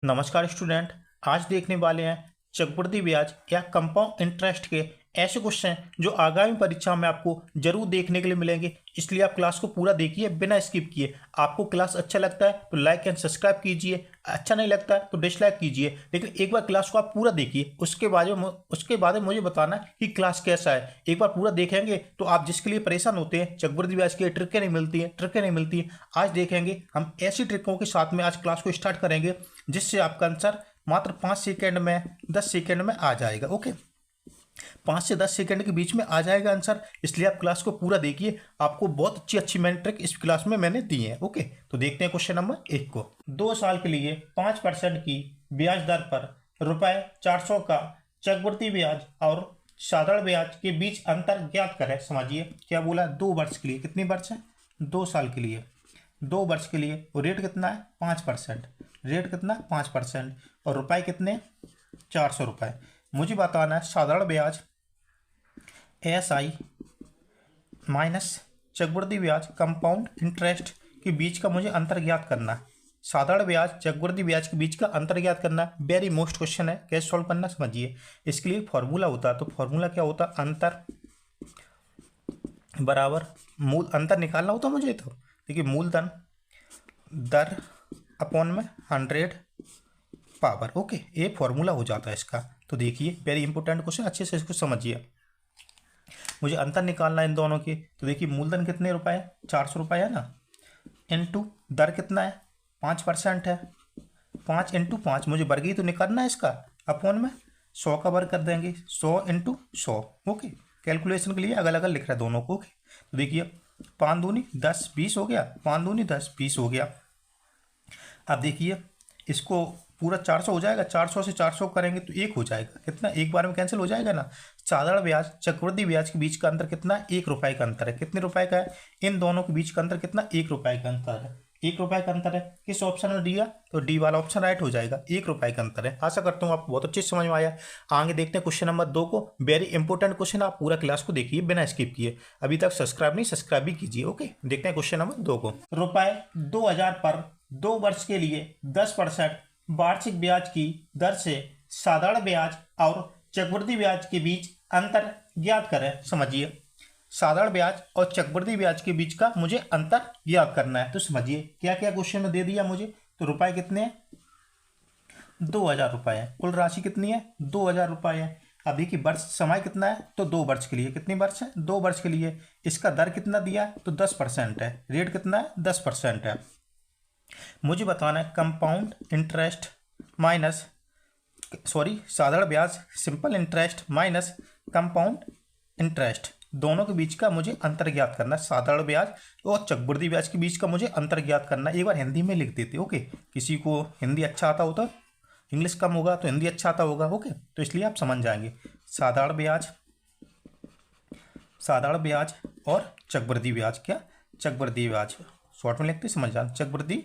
नमस्कार स्टूडेंट। आज देखने वाले हैं चक्रवृद्धि ब्याज या कंपाउंड इंटरेस्ट के ऐसे क्वेश्चन जो आगामी परीक्षा में आपको जरूर देखने के लिए मिलेंगे। इसलिए आप क्लास को पूरा देखिए बिना स्किप किए। आपको क्लास अच्छा लगता है तो लाइक एंड सब्सक्राइब कीजिए, अच्छा नहीं लगता है तो डिसलाइक कीजिए, लेकिन एक बार क्लास को आप पूरा देखिए। उसके बाद में मुझे बताना कि क्लास कैसा है। एक बार पूरा देखेंगे तो आप जिसके लिए परेशान होते हैं चक्रवृद्धि ब्याज की ट्रिकें नहीं मिलती हैं, आज देखेंगे हम ऐसी ट्रिकों के साथ में। आज क्लास को स्टार्ट करेंगे जिससे आपका आंसर मात्र 5 सेकेंड में 10 सेकेंड में आ जाएगा। ओके, 5 से 10 सेकेंड के बीच में आ जाएगा आंसर। इसलिए आप क्लास को पूरा देखिए, आपको बहुत अच्छी अच्छी मैंने ट्रिक इस क्लास में मैंने दी है। ओके, तो देखते हैं क्वेश्चन नंबर 1 को। 2 साल के लिए 5% की ब्याज दर पर ₹400 का चक्रवृद्धि ब्याज और साधारण ब्याज के बीच अंतर ज्ञात करें। समझिए क्या बोला, 2 वर्ष के लिए। कितनी वर्ष है? 2 साल के लिए। 2 वर्ष के लिए और रेट कितना है? 5%। रेट कितना? 5%। और रुपए कितने? 400 रुपये। मुझे बताना है साधारण ब्याज SI माइनस चक्रवृद्धि ब्याज कंपाउंड इंटरेस्ट के बीच का मुझे अंतर ज्ञात करना है। साधारण ब्याज चक्रवृद्धि ब्याज के बीच का अंतर ज्ञात करना है। वेरी मोस्ट क्वेश्चन है, कैसे सॉल्व करना समझिए। इसके लिए फॉर्मूला होता है, तो फॉर्मूला क्या होता है? अंतर बराबर मूल, अंतर निकालना होता मुझे। तो देखिए, मूलधन दर अपॉन में 100 पावर। ओके, ये फॉर्मूला हो जाता है इसका। तो देखिए वेरी इंपॉर्टेंट क्वेश्चन, अच्छे से इसको समझिए। मुझे अंतर निकालना है इन दोनों के। तो देखिए मूलधन कितने रुपए है? 400 रुपये है ना, इनटू दर कितना है? 5% है। 5 इंटू 5, मुझे वर्ग ही तो निकालना है इसका। अपॉन में 100 का वर्ग कर देंगे, 100 इंटू 100। ओके, कैलकुलेशन के लिए अलग अलग लिख रहा है दोनों को। ओके, तो देखिए 5 दूनी 10 20 हो गया, 5 दूनी 10 20 हो गया। अब देखिए इसको पूरा 400 हो जाएगा, 400 से 400 करेंगे तो 1 हो जाएगा। कितना? एक बार में कैंसिल हो जाएगा ना। साधारण ब्याज चक्रवृद्धि ब्याज के बीच का अंतर कितना? 1 रुपये का अंतर है। कितने रुपए का है? इन दोनों के बीच का अंतर कितना? 1 रुपये का अंतर है। 1 रुपये का अंतर है। किस ऑप्शन में दिया? तो डी वाला ऑप्शन राइट हो जाएगा। 1 रुपये का अंतर है। आशा करता हूँ आपको बहुत अच्छे से समझ में आया। आगे देखते हैं क्वेश्चन नंबर 2 को। वेरी इंपॉर्टेंट क्वेश्चन, आप पूरा क्लास को देखिए बिना स्किप किए। अभी तक सब्सक्राइब नहीं, सब्सक्राइब भी कीजिए। ओके, देखते हैं क्वेश्चन नंबर 2 को। ₹2000 पर 2 वर्ष के लिए 10% वार्षिक ब्याज की दर से साधारण ब्याज और चक्रवृद्धि ब्याज के बीच अंतर ज्ञात करें। समझिए, साधारण ब्याज और चक्रवृद्धि ब्याज के बीच का मुझे अंतर ज्ञात करना है। तो समझिए क्या क्या क्वेश्चन में दे दिया मुझे। तो रुपए कितने हैं? 2000 रुपये है। कुल राशि कितनी है? 2000 रुपये है। अब देखिए वर्ष समय कितना है? तो 2 वर्ष के लिए। कितनी वर्ष है? 2 वर्ष के लिए। इसका दर कितना दिया है? तो 10% है। रेट कितना है? 10% है। मुझे बताना है कंपाउंड इंटरेस्ट माइनस साधारण ब्याज simple interest minus compound interest, दोनों के बीच का मुझे अंतर ज्ञात करना है। साधारण ब्याज और चक्रवृद्धि ब्याज के बीच का मुझे अंतर ज्ञात करना है। एक बार हिंदी में लिख देते। ओके, किसी को हिंदी अच्छा आता होता, इंग्लिश कम होगा तो हिंदी अच्छा आता होगा। ओके, तो इसलिए आप समझ जाएंगे। साधारण ब्याज और चक्रवृद्धि ब्याज, क्या? चक्रवृद्धि ब्याज शॉर्ट में लिखते समझ जाना। चक्रवृद्धि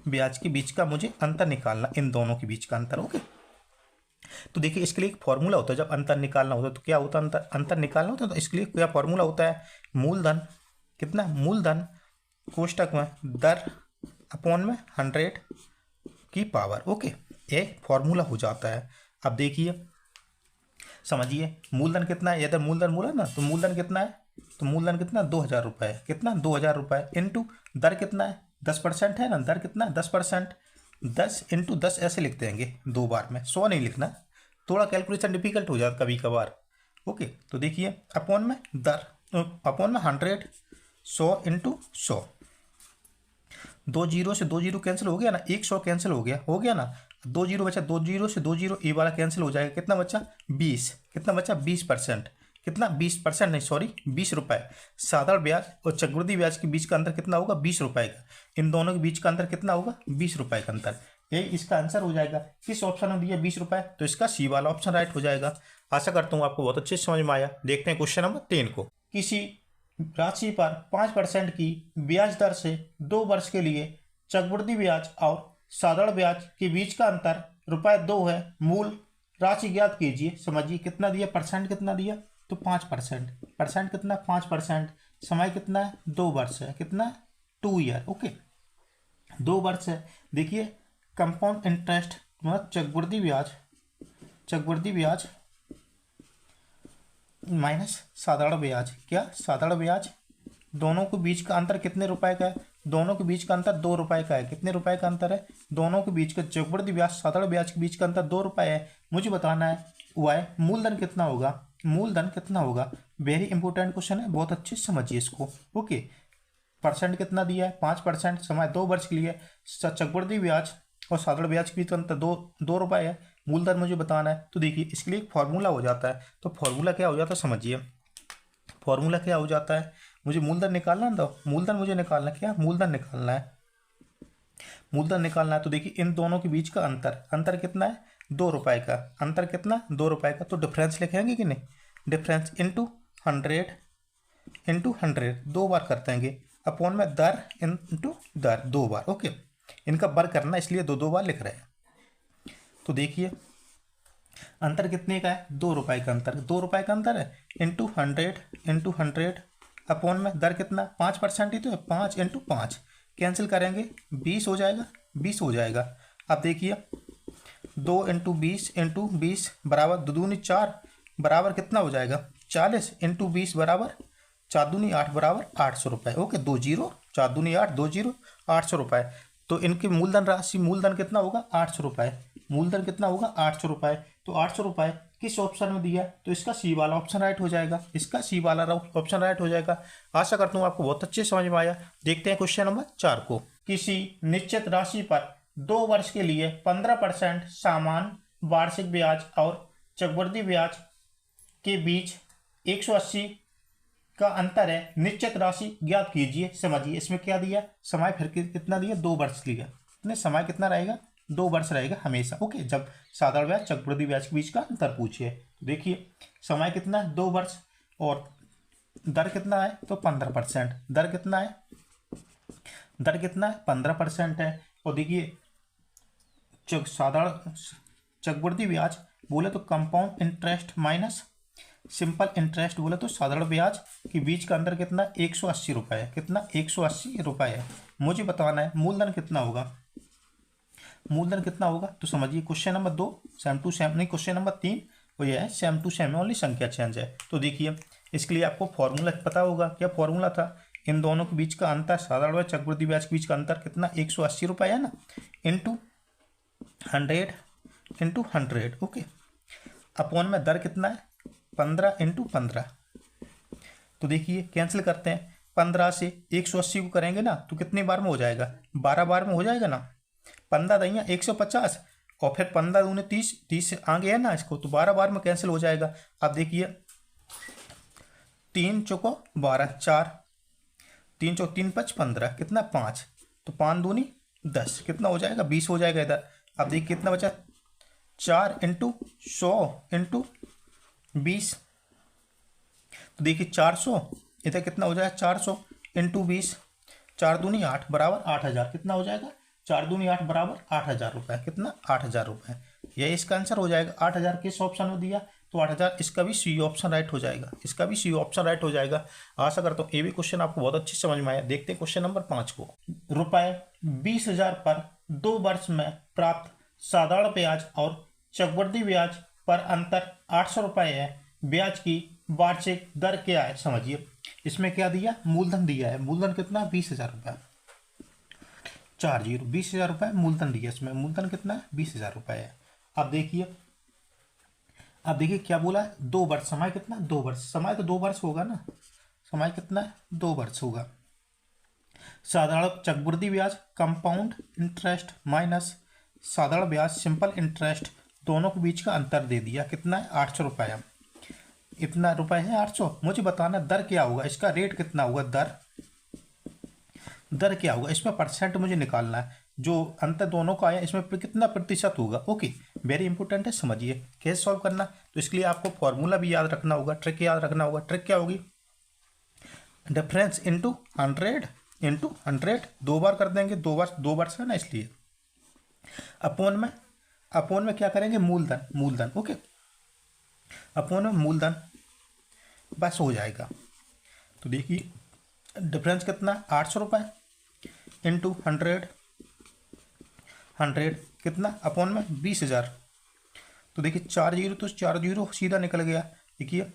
ब्याज के बीच का मुझे अंतर निकालना, इन दोनों के बीच का अंतर। ओके, तो देखिए इसके लिए एक फॉर्मूला होता है। जब अंतर निकालना होता है तो क्या होता है? अंतर निकालना होता है तो इसके लिए क्या फॉर्मूला होता है? मूलधन कितना? मूलधन कोष्टक में दर अपॉन में 100 की पावर। ओके, ये फॉर्मूला हो जाता है। अब देखिए समझिए, मूलधन कितना है? यदि मूलधन बोला ना तो मूलधन कितना है? तो मूलधन कितना? 2000 रुपये है। कितना? 2000 रुपये इंटू दर कितना है? 10% है ना। दर कितना? 10%। 10 इंटू 10 ऐसे लिख देंगे 2 बार में, 100 नहीं लिखना। थोड़ा कैलकुलेशन डिफिकल्ट हो जाता कभी कभार। ओके, तो देखिए अपॉन में दर, अपॉन में 100, 100 इंटू 100। 2 जीरो से 2 जीरो कैंसिल हो गया ना, 100 कैंसिल हो गया ना। 2 जीरो बचा, 2 जीरो से 2 जीरो ये वाला कैंसिल हो जाएगा। कितना बचा? 20। कितना बचा? 20%। कितना? 20% नहीं, सॉरी 20 रुपये। साधारण ब्याज और चक्रवृद्धि ब्याज के बीच का अंतर कितना होगा? 20 रुपये का। इन दोनों के बीच का अंतर कितना होगा? 20 रुपये का अंतर। यही इसका आंसर हो जाएगा। किस ऑप्शन में दिया 20 रुपये? तो इसका सी वाला ऑप्शन राइट हो जाएगा। आशा करता हूँ आपको बहुत अच्छे से समझ में आया। देखते हैं क्वेश्चन नंबर 3 को। किसी राशि पर 5% की ब्याज दर से 2 वर्ष के लिए चक्रवृद्धि ब्याज और साधारण ब्याज के बीच का अंतर ₹2 है। मूल राशि ज्ञात कीजिए। समझिए कितना दिया? परसेंट कितना दिया? तो 5%। परसेंट कितना? 5%। समय कितना है? 2 वर्ष है। कितना? 2 ईयर। ओके, 2 वर्ष है। देखिए कंपाउंड इंटरेस्ट तुम्हारा चक्रवृद्धि ब्याज माइनस साधारण ब्याज। क्या साधारण ब्याज, दोनों के बीच का अंतर कितने रुपए का है? दोनों के बीच का अंतर 2 रुपए का है। कितने रुपए का अंतर है? दोनों के बीच का, चक्रवृद्धि ब्याज साधारण ब्याज के बीच का अंतर 2 रुपए है। मुझे बताना है वाई मूलधन कितना होगा। मूलधन कितना होगा, वेरी इंपॉर्टेंट क्वेश्चन है, बहुत अच्छे से समझिए इसको। ओके, परसेंट कितना दिया है? 5%। समय 2 वर्ष के लिए। चक्रवृद्धि ब्याज और साधारण ब्याज के बीच अंतर दो रुपए है। मूलधन मुझे बताना है, तो देखिए इसके लिए एक फॉर्मूला हो जाता है। तो फॉर्मूला क्या हो जाता है समझिए। फॉर्मूला क्या हो जाता है, मुझे मूलधन निकालना है, तो मूलधन मुझे निकालना क्या, मूलधन निकालना है। मूलधन निकालना है तो देखिए इन दोनों के बीच का अंतर कितना है? 2 रुपए का। अंतर कितना? 2 रुपए का। तो डिफरेंस लिखेंगे कि नहीं? डिफरेंस इंटू 100 2 बार कर देंगे, अपॉन में दर इंटू दर 2 बार। ओके, इनका बर करना इसलिए 2 बार लिख रहे हैं। तो देखिए अंतर कितने का है? 2 रुपए का अंतर। 2 रुपए का अंतर है, इंटू 100 अपॉन में दर कितना? 5% ही तो है। 5 इंटू 5 कैंसिल करेंगे, 20 हो जाएगा। 20 हो जाएगा। अब देखिए 2 इंटू 20 बराबर 2 दूनी 4 बराबर कितना हो जाएगा? 40 इंटू 20 बराबर 4 दूनी 8 बराबर 800 रुपये। ओके, 2 जीरो, 4 दूनी 8, 2 जीरो, 800 रुपये। तो इनकी मूलधन राशि, मूलधन कितना होगा? 800 रुपये। मूलधन कितना होगा? 800 रुपये। तो 800 रुपये किस ऑप्शन में दिया? तो इसका सी वाला ऑप्शन राइट हो जाएगा। इसका सी वाला ऑप्शन राइट हो जाएगा। आशा करता हूँ आपको बहुत अच्छे समझ में आया। देखते हैं क्वेश्चन नंबर 4 को। किसी निश्चित राशि पर 2 वर्ष के लिए 15% समान वार्षिक ब्याज और चक्रवृद्धि ब्याज के बीच 180 का अंतर है। निश्चित राशि ज्ञात कीजिए। समझिए इसमें क्या दिया? समय फिर कितना दिया? 2 वर्ष लिया। इतने समय कितना रहेगा? 2 वर्ष रहेगा हमेशा। ओके, जब साधारण ब्याज चक्रवृद्धि ब्याज के बीच का अंतर पूछिए। तो देखिए समय कितना है? 2 वर्ष। और दर कितना है? तो 15%। दर कितना है? दर कितना है? 15% है। और देखिए साधारण चक्रवृद्धि ब्याज बोले तो compound interest minus simple interest बोले तो साधारण ब्याज के बीच का अंतर कितना? 180 रुपये है। कितना? 180 रुपये है। मुझे बताना है मूलधन कितना होगा। मूलधन कितना होगा तो समझिए question number 2 same to same नहीं, क्वेश्चन नंबर 3 वो ये है सेम टू सेम, ओनली संख्या चेंज है। तो देखिए इसके लिए आपको फॉर्मूला पता होगा। क्या फॉर्मूला था? इन दोनों के बीच का अंतर, साधारण ब्याज चक्रवृद्धि ब्याज के बीच का अंतर कितना? 180 रुपये है ना, इंटू 100 ओके, अपॉन में दर कितना है? 15 इंटू 15। तो देखिए कैंसिल करते हैं, 15 से 180 को करेंगे ना तो कितने बार में हो जाएगा? 12 बार में हो जाएगा ना। 15 दैया 150 और फिर 15 दूने 30, 30 आगे है ना इसको, तो 12 बार में कैंसिल हो जाएगा। अब देखिए 3 चौको 12, 4 3 चौक 3 5 15, कितना? 5। तो 5 दूनी 10, कितना हो जाएगा? 20 हो जाएगा इधर। अब देखिए कितना बचा? 4 इंटू 100 इंटू 20। तो देखिए 400 इधर कितना हो जाएगा? 400 इंटू 20, 4 दूनी 8 बराबर 8000। कितना हो जाएगा? 4 दूनी 8 बराबर 8000 रुपये। कितना? 8000 रुपये। यही इसका आंसर हो जाएगा। 8000 किस ऑप्शन में दिया? तो 8000, इसका भी सी ऑप्शन राइट हो जाएगा। इसका भी सी ऑप्शन राइट हो जाएगा। आशा करता हूँ ये भी क्वेश्चन आपको बहुत अच्छी समझ में आया। देखते हैं क्वेश्चन नंबर 5 को। रुपये 20,000 पर 2 वर्ष में प्राप्त साधारण ब्याज और चक्रवृद्धि ब्याज पर अंतर 800 रुपये है। ब्याज की वार्षिक दर क्या है? समझिए इसमें क्या दिया? मूलधन दिया है। मूलधन कितना? 20,000 रुपये। 40 20,000 रुपये मूलधन दिया। इसमें मूलधन कितना है? 20,000 रुपये है। अब देखिए क्या बोला है? 2 वर्ष। समय कितना? 2 वर्ष। समय तो 2 वर्ष होगा ना। समय कितना है? 2 वर्ष होगा। साधारण चक्रवृद्धि ब्याज कंपाउंड इंटरेस्ट माइनस साधारण ब्याज सिंपल इंटरेस्ट, दोनों के बीच का अंतर दे दिया। कितना है? 800 रुपये है। इतना रुपये है 800। मुझे बताना दर क्या होगा, इसका रेट कितना होगा? दर क्या होगा? इसमें परसेंट मुझे निकालना है। जो अंतर दोनों का आया इसमें कितना प्रतिशत होगा। ओके, वेरी इंपॉर्टेंट है। समझिए कैसे सॉल्व करना। तो इसके लिए आपको फॉर्मूला भी याद रखना होगा, ट्रिक याद रखना होगा। ट्रिक क्या होगी? डिफरेंस इंटू 100 2 बार कर देंगे। 2 वर्ष है ना इसलिए। अपॉन में क्या करेंगे? मूलधन। ओके, अपॉन में मूलधन, बस हो जाएगा। तो देखिए डिफरेंस कितना? 800 रुपये इंटू 100 कितना अपॉन में 20,000। तो देखिए 4 जीरो तो 4 जीरो सीधा निकल गया। देखिए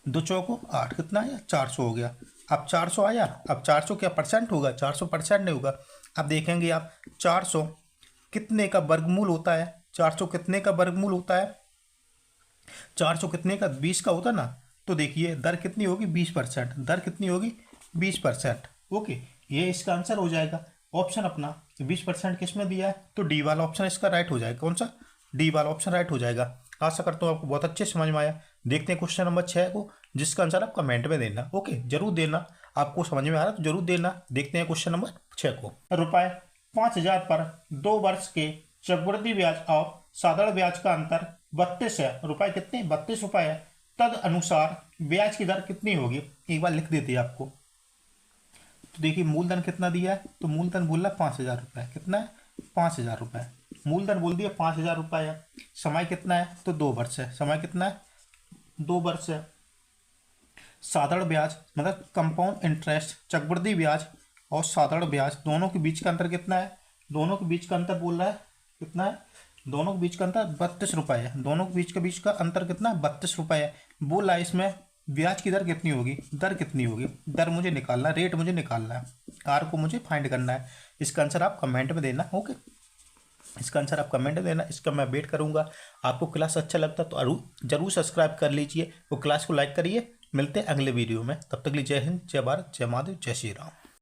2 चौको 8 कितना आया 400 हो गया। अब 400 आया, अब 400 क्या परसेंट होगा, 400% नहीं होगा। अब देखेंगे आप 400 कितने का वर्गमूल होता है, 400 कितने का वर्गमूल होता है, 400 कितने का 20 का होता ना। तो देखिए दर कितनी होगी 20%, दर कितनी होगी 20%। ओके, ये इसका आंसर हो जाएगा ऑप्शन अपना 20% किस में दिया है, तो डी वाला ऑप्शन इसका राइट हो जाएगा। कौन सा, डी वाला ऑप्शन राइट हो जाएगा। आशा करता हूँ आपको बहुत अच्छे समझ में आया। देखते हैं क्वेश्चन नंबर 6 को, जिसका आंसर आप कमेंट में देना। ओके, जरूर देना, आपको समझ में आ रहा है तो जरूर देना। देखते हैं क्वेश्चन नंबर 6 को। रुपये 5,000 पर 2 वर्ष के चक्रवृद्धि ब्याज और साधारण ब्याज का अंतर 32 है। रुपये कितने, 32 रुपये है। तद अनुसार ब्याज की दर कितनी होगी, एक बार लिख देते हैं आपको। तो देखिए मूलधन कितना दिया है, तो मूलधन बोल रहा 5,000 रुपये, कितना है 5,000 रुपये। मूलधन बोल दिया 5,000 रुपये है। समय कितना है, तो 2 वर्ष है। समय कितना है, 2 वर्ष है। साधारण ब्याज मतलब कंपाउंड इंटरेस्ट, चक्रवृद्धि ब्याज और साधारण ब्याज दोनों के बीच का अंतर कितना है, दोनों के बीच का अंतर बोल रहा है कितना है, दोनों के बीच का अंतर 32 रुपये है। दोनों के बीच का अंतर कितना है 32 रुपये है। बोल रहा है इसमें ब्याज की दर कितनी होगी, दर कितनी होगी, दर मुझे निकालना है, रेट मुझे निकालना है, आर को मुझे फाइंड करना है। इसका आंसर आप कमेंट में देना। ओके, इसका आंसर आप कमेंट में देना, इसका मैं वेट करूंगा। आपको क्लास अच्छा लगता तो जरूर सब्सक्राइब कर लीजिए, वो क्लास को लाइक करिए। मिलते हैं अगले वीडियो में, तब तक के लिए जय हिंद, जय भारत, जय महादेव, जय श्री राम।